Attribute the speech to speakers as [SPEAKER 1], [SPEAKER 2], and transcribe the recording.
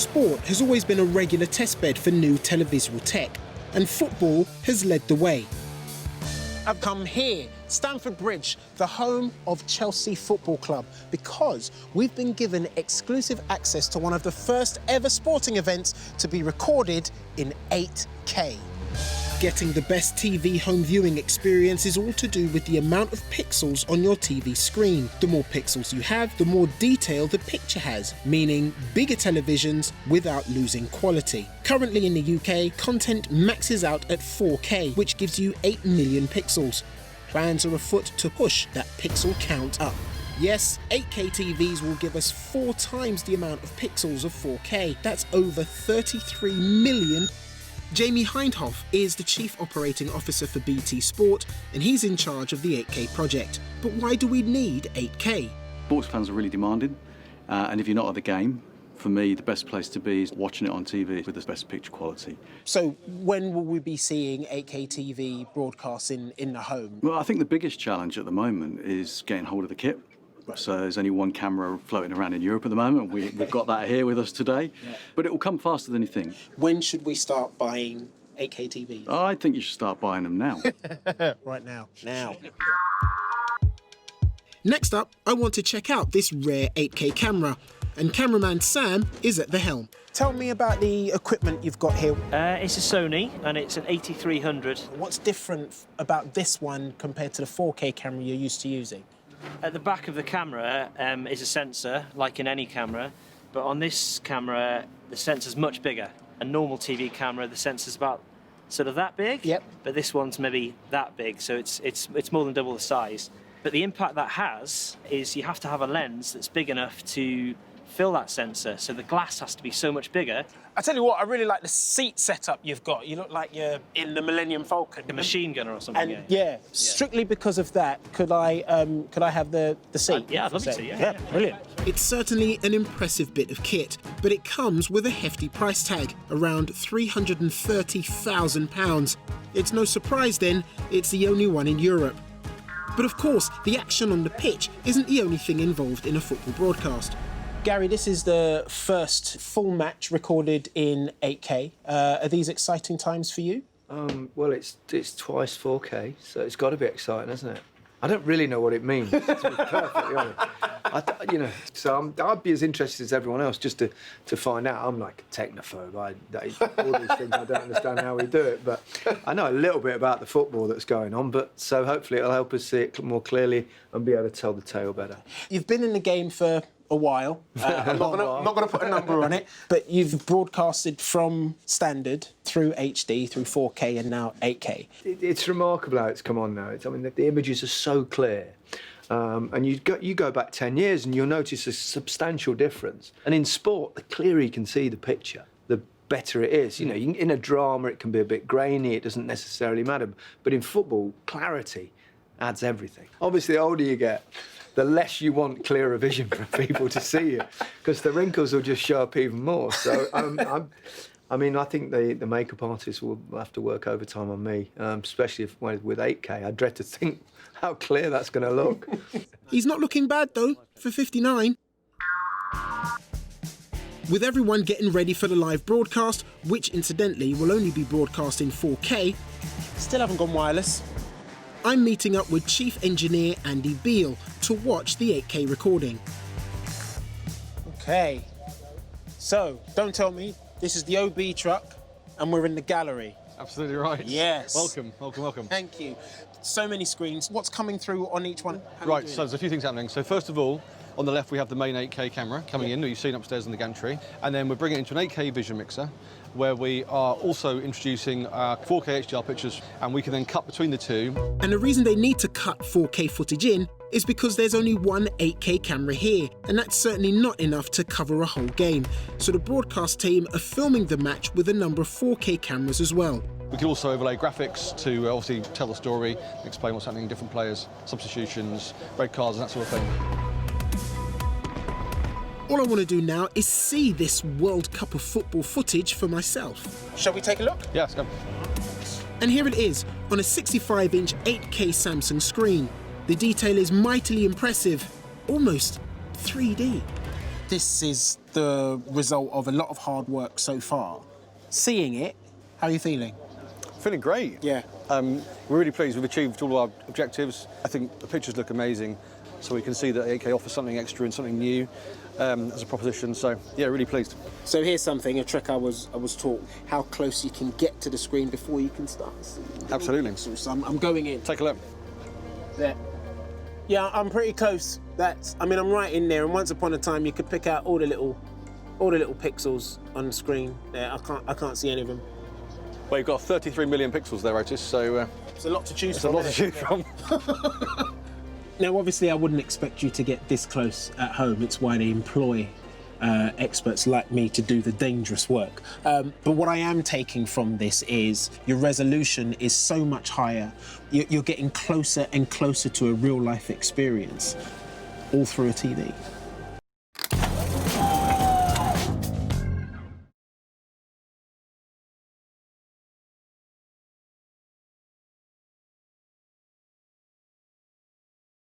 [SPEAKER 1] Sport has always been a regular testbed for new televisual tech, and football has led the way. I've come here, Stamford Bridge, the home of Chelsea Football Club, because we've been given exclusive access to one of the first ever sporting events to be recorded in 8K. Getting the best TV home viewing experience is all to do with the amount of pixels on your TV screen. The more pixels you have, the more detail the picture has, meaning bigger televisions without losing quality. Currently in the UK, content maxes out at 4K, which gives you 8 million pixels. Plans are afoot to push that pixel count up. Yes, 8K TVs will give us 4 times the amount of pixels of 4K. That's over 33 million. Jamie Hindhoff is the Chief Operating Officer for BT Sport, and he's in charge of the 8K project. But why do we need 8K?
[SPEAKER 2] Sports fans are really demanding, and if you're not at the game, for me, the best place to be is watching it on TV with the best picture quality.
[SPEAKER 1] So when will we be seeing 8K TV broadcasts in the home?
[SPEAKER 2] Well, I think the biggest challenge at the moment is getting hold of the kit. Right. So there's only one camera floating around in Europe at the moment. We've got that here with us today, but it will come faster than you think.
[SPEAKER 1] When should we start buying 8K TVs?
[SPEAKER 2] I think you should start buying them now.
[SPEAKER 1] Right now. Now. Next up, I want to check out this rare 8K camera, and cameraman Sam is at the helm. Tell me about the equipment you've got here.
[SPEAKER 3] It's a Sony, and it's an 8300.
[SPEAKER 1] What's different about this one compared to the 4K camera you're used to using?
[SPEAKER 3] At the back of the camera is a sensor, like in any camera, but on this camera, the sensor's much bigger. A normal TV camera, the sensor's about sort of that big,
[SPEAKER 1] yep.
[SPEAKER 3] But this one's maybe that big, so it's more than double the size. But the impact that has is you have to have a lens that's big enough to fill that sensor, so the glass has to be so much bigger.
[SPEAKER 1] I tell you what, I really like the seat setup you've got. You look like you're in the Millennium Falcon.
[SPEAKER 3] A machine gunner or something.
[SPEAKER 1] And yeah, strictly because of that, could I have the seat?
[SPEAKER 3] Yeah, I'd love you to,
[SPEAKER 1] yeah, brilliant. It's certainly an impressive bit of kit, but it comes with a hefty price tag, around £330,000. It's no surprise then, it's the only one in Europe. But of course, the action on the pitch isn't the only thing involved in a football broadcast. Gary, this is the first full match recorded in 8K. Are these exciting times for you?
[SPEAKER 4] Well, it's twice 4K, so it's got to be exciting, hasn't it? I don't really know what it means, to be perfectly honest. I'd be as interested as everyone else just to find out. I'm like a technophobe. All these things, I don't understand how we do it, but I know a little bit about the football that's going on, but so hopefully it'll help us see it more clearly and be able to tell the tale better. You've
[SPEAKER 1] been in the game for a while. I'm not going to put a number on it, but you've broadcasted from standard through HD, through 4K, and now 8K.
[SPEAKER 4] It's remarkable how it's come on now. The images are so clear. And you go back 10 years and you'll notice a substantial difference. And in sport, the clearer you can see the picture, the better it is. In a drama, it can be a bit grainy, it doesn't necessarily matter. But in football, clarity adds everything. Obviously, the older you get, the less you want clearer vision for people to see you, because the wrinkles will just show up even more. So I think the makeup artists will have to work overtime on me, especially with 8K. I dread to think how clear that's going to look.
[SPEAKER 1] He's not looking bad, though, for 59. With everyone getting ready for the live broadcast, which incidentally will only be broadcast in 4K, still haven't gone wireless. I'm meeting up with Chief Engineer Andy Beale to watch the 8K recording. Okay, so don't tell me this is the OB truck and we're in the gallery.
[SPEAKER 5] Absolutely right.
[SPEAKER 1] Yes.
[SPEAKER 5] Welcome, welcome, welcome.
[SPEAKER 1] Thank you. So many screens. What's coming through on each one?
[SPEAKER 5] Right, so there's a few things happening. So first of all, on the left we have the main 8K camera coming in, that you've seen upstairs in the gantry. And then we're bringing it into an 8K vision mixer, where we are also introducing 4K HDR pictures, and we can then cut between the two.
[SPEAKER 1] And the reason they need to cut 4K footage in is because there's only one 8K camera here, and that's certainly not enough to cover a whole game. So the broadcast team are filming the match with a number of 4K cameras as well.
[SPEAKER 5] We can also overlay graphics to obviously tell the story, explain what's happening in different players, substitutions, red cards and that sort of thing.
[SPEAKER 1] All I want to do now is see this World Cup of football footage for myself. Shall we take a look?
[SPEAKER 5] Yeah, let's go.
[SPEAKER 1] And here it is, on a 65-inch 8K Samsung screen. The detail is mightily impressive, almost 3D. this is the result of a lot of hard work so far. Seeing it, how are you feeling?
[SPEAKER 5] Feeling great.
[SPEAKER 1] Yeah.
[SPEAKER 5] We're really pleased. We've achieved all our objectives. I think the pictures look amazing, so we can see that 8K offers something extra and something new as a proposition. So yeah, really pleased.
[SPEAKER 1] So here's something, a trick I was taught, how close you can get to the screen before you can start.
[SPEAKER 5] Absolutely.
[SPEAKER 1] So I'm going in.
[SPEAKER 5] Take a look.
[SPEAKER 1] There. Yeah, I'm pretty close. I'm right in there, and once upon a time you could pick out all the little pixels on the screen. There, I can't see any of them.
[SPEAKER 5] Well, you've got 33 million pixels there, Otis, so
[SPEAKER 1] It's a lot to choose
[SPEAKER 5] it's
[SPEAKER 1] from.
[SPEAKER 5] a lot to choose from.
[SPEAKER 1] Now, obviously, I wouldn't expect you to get this close at home. It's why they employ experts like me to do the dangerous work. But what I am taking from this is your resolution is so much higher. You're getting closer and closer to a real-life experience, all through a TV.